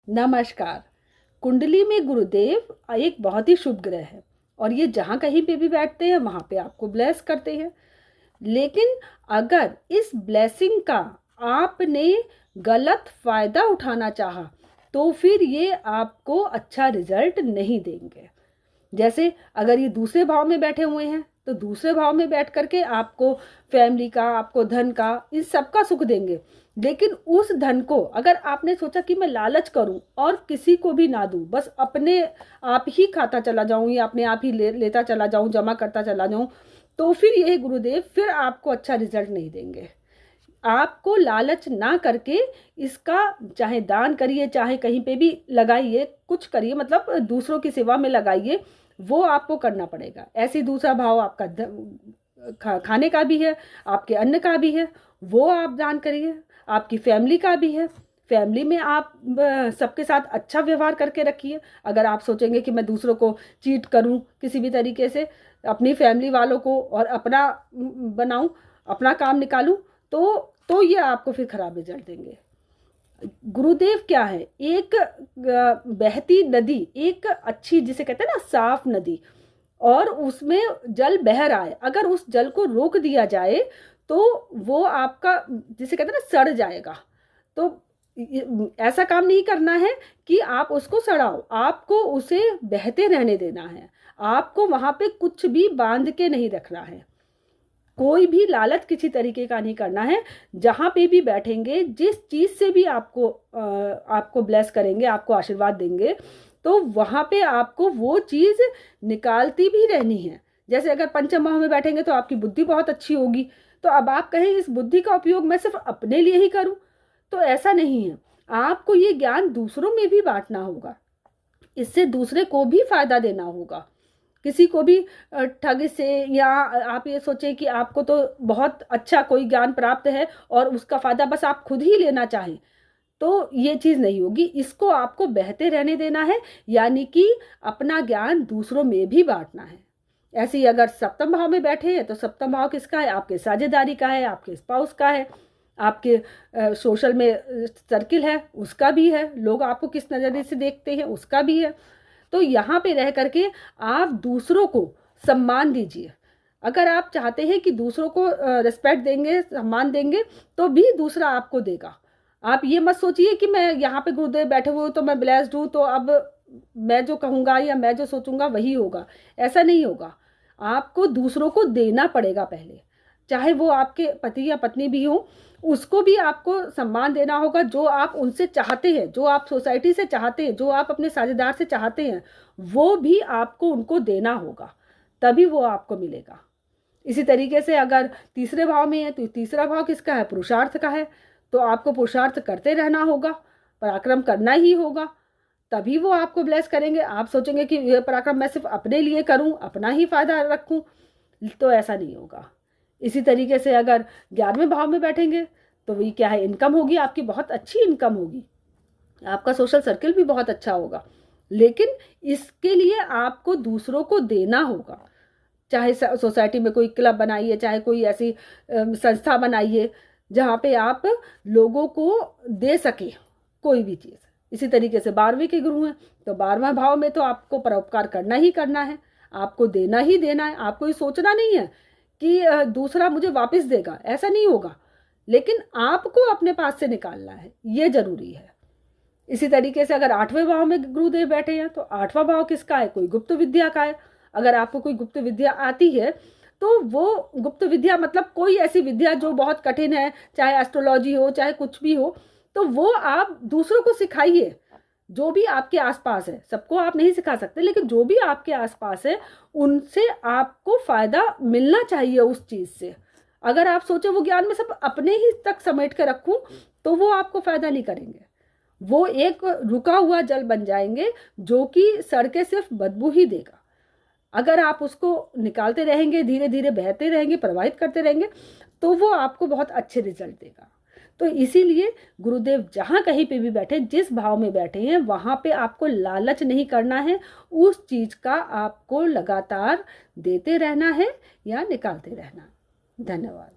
नमस्कार। कुंडली में गुरुदेव एक बहुत ही शुभ ग्रह है और ये जहाँ कहीं पे भी बैठते हैं वहाँ पे आपको ब्लेस करते हैं। लेकिन अगर इस ब्लेसिंग का आपने गलत फायदा उठाना चाहा तो फिर ये आपको अच्छा रिजल्ट नहीं देंगे। जैसे अगर ये दूसरे भाव में बैठे हुए हैं तो दूसरे भाव में बैठ करके आपको फैमिली का, आपको धन का, इन सब का सुख देंगे। लेकिन उस धन को अगर आपने सोचा कि मैं लालच करूं और किसी को भी ना दूं, बस अपने आप ही खाता चला जाऊं या अपने आप ही लेता चला जाऊं, जमा करता चला जाऊं, तो फिर ये गुरुदेव फिर आपको अच्छा रिजल्ट नहीं देंगे। आपको लालच ना करके इसका चाहे दान करिए, चाहे कहीं पे भी लगाइए, कुछ करिए, मतलब दूसरों की सेवा में लगाइए, वो आपको करना पड़ेगा। ऐसे दूसरा भाव आपका खाने का भी है, आपके अन्न का भी है, वो आप दान करिए। आपकी फैमिली का भी है, फैमिली में आप सबके साथ अच्छा व्यवहार करके रखिए। अगर आप सोचेंगे कि मैं दूसरों को चीट करूं किसी भी तरीके से, अपनी फैमिली वालों को और अपना बनाऊं, अपना काम निकालूं, तो ये आपको फिर खराब रिजल्ट देंगे। गुरुदेव क्या है? एक बहती नदी, एक अच्छी जिसे कहते हैं ना साफ नदी, और उसमें जल बह रहा है, अगर उस जल को रोक दिया जाए तो वो आपका जिसे कहते हैं ना सड़ जाएगा। तो ऐसा काम नहीं करना है कि आप उसको सड़ाओ, आपको उसे बहते रहने देना है। आपको वहां पे कुछ भी बांध के नहीं रखना है, कोई भी लालच किसी तरीके का नहीं करना है। जहां पे भी बैठेंगे, जिस चीज से भी आपको ब्लेस करेंगे, आपको आशीर्वाद देंगे, तो वहां पे आपको वो चीज निकालती भी रहनी है। जैसे अगर पंचम भाव में बैठेंगे तो आपकी बुद्धि बहुत अच्छी होगी, तो अब आप कहें इस बुद्धि का उपयोग मैं सिर्फ अपने लिए ही करूं, तो ऐसा नहीं है। आपको ये ज्ञान दूसरों में भी बांटना होगा, इससे दूसरे को भी फायदा देना होगा। किसी को भी ठग से, या आप ये सोचें कि आपको तो बहुत अच्छा कोई ज्ञान प्राप्त है और उसका फायदा बस आप खुद ही लेना चाहें, तो ये चीज नहीं होगी। इसको आपको बहते रहने देना है, यानी कि अपना ज्ञान दूसरों में भी बांटना है। ऐसे ही अगर सप्तम भाव में बैठे हैं तो सप्तम भाव किसका है? आपके साझेदारी का है, आपके स्पाउस का है, आपके सोशल में सर्किल है उसका भी है, लोग आपको किस नज़रिए से देखते हैं उसका भी है। तो यहाँ पे रह करके आप दूसरों को सम्मान दीजिए। अगर आप चाहते हैं कि दूसरों को रिस्पेक्ट देंगे, सम्मान देंगे, तो भी दूसरा आपको देगा। आप ये मत सोचिए कि मैं यहाँ पे गुरुदेव बैठे हुए तो मैं ब्लेस्ड हूँ, तो अब मैं जो कहूँगा या मैं जो सोचूंगा वही होगा। ऐसा नहीं होगा। आपको दूसरों को देना पड़ेगा पहले, चाहे वो आपके पति या पत्नी भी हो, उसको भी आपको सम्मान देना होगा। जो आप उनसे चाहते हैं, जो आप सोसाइटी से चाहते हैं, जो आप अपने साझेदार से चाहते हैं, वो भी आपको उनको देना होगा, तभी वो आपको मिलेगा। इसी तरीके से अगर तीसरे भाव में है तो तीसरा भाव किसका है? पुरुषार्थ का है। तो आपको पुरुषार्थ करते रहना होगा, पराक्रम करना ही होगा, तभी वो आपको ब्लेस करेंगे। आप सोचेंगे कि यह पराक्रम मैं सिर्फ अपने लिए करूं, अपना ही फायदा रखूं, तो ऐसा नहीं होगा। इसी तरीके से अगर 11वें भाव में बैठेंगे तो वही क्या है? इनकम होगी, आपकी बहुत अच्छी इनकम होगी, आपका सोशल सर्किल भी बहुत अच्छा होगा। लेकिन इसके लिए आपको दूसरों को देना होगा। चाहे सोसाइटी में कोई क्लब बनाइए, चाहे कोई ऐसी संस्था बनाइए जहाँ पे आप लोगों को दे सके कोई भी चीज़। इसी तरीके से 12वें के गुरु हैं तो 12वां भाव में तो आपको परोपकार करना ही करना है, आपको देना ही देना है। आपको ये सोचना नहीं है कि दूसरा मुझे वापस देगा, ऐसा नहीं होगा। लेकिन आपको अपने पास से निकालना है, ये जरूरी है। इसी तरीके से अगर 8वें भाव में गुरुदेव बैठे हैं तो 8वां भाव किसका है? कोई गुप्त विद्या का है। अगर आपको कोई गुप्त विद्या आती है तो वो गुप्त विद्या मतलब कोई ऐसी विद्या जो बहुत कठिन है, चाहे एस्ट्रोलॉजी हो, चाहे कुछ भी हो, तो वो आप दूसरों को सिखाइए। जो भी आपके आसपास है, सबको आप नहीं सिखा सकते, लेकिन जो भी आपके आसपास है उनसे आपको फायदा मिलना चाहिए उस चीज से। अगर आप सोचे वो ज्ञान में सब अपने ही तक समेट के रखूं, तो वो आपको फायदा नहीं करेंगे। वो एक रुका हुआ जल बन जाएंगे जो कि सड़के सिर्फ बदबू ही देगा। अगर आप उसको निकालते रहेंगे, धीरे धीरे बहते रहेंगे, प्रवाहित करते रहेंगे, तो वो आपको बहुत अच्छे रिजल्ट देगा। तो इसीलिए गुरुदेव जहाँ कहीं पे भी बैठे, जिस भाव में बैठे हैं, वहाँ पे आपको लालच नहीं करना है, उस चीज का आपको लगातार देते रहना है या निकालते रहना। धन्यवाद।